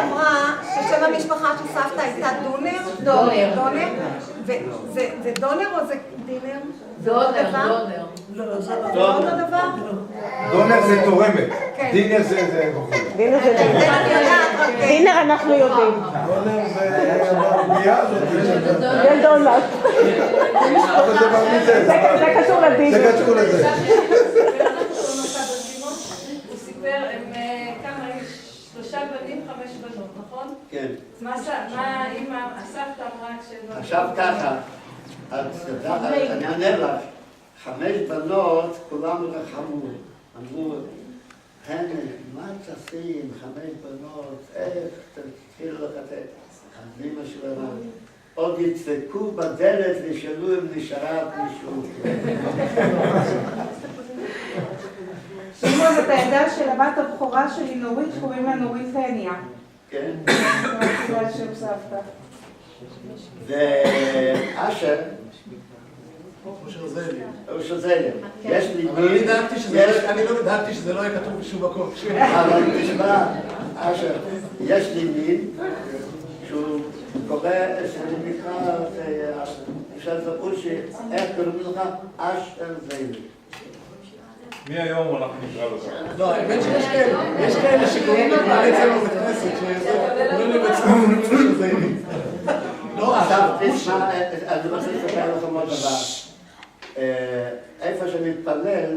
אמרה ששם המשפחה של סבתא הייתה דונר? דונר. זה דונר או זה דינר? דונר. זה לא אותו דבר? דונר זה תורמת, דינר זה בוחר. דינר אנחנו יודעים. דונר זה הבנייה הזאת. זה דונר. זה קשור לדינר. זה קשור לזה. הוא סיפר, הם כמה איש, 3 בנים, 5 בנות, נכון? כן. מה אמא, הסבתא אמרה כשהם... עכשיו ככה, אני אענה לך, 5 בנות, כולם רחמו. אמרו, הנה, מה תעשי עם 5 בנות? איך תתחילו לחטא? אז אמא שלה אמרה, עוד יצדקו בדלת וישאלו אם נשארה מישהו. שמעון, אתה יודע שלבת הבכורה שלי נורית, שקוראים לה נורית הניה. כן. זה השם סבתא. ואשר, אושר זליה. יש לי מין, אני לא דאגתי שזה לא יהיה כתוב בשום מקום. אבל תשמע, אשר, יש לי מין שהוא קורא, שאני נקרא, אפשר לזכות איך קוראים לך? אשר זליה. מהיום אנחנו נקרא לך. לא, האמת שיש כאלה, יש כאלה שקוראים לבעלי אצלנו בבית כנסת, שקוראים לבעצמם אושר זליה. לא, עכשיו, תשמע, אני רוצה לספר לכם עוד דבר. איפה שאני מתפלל,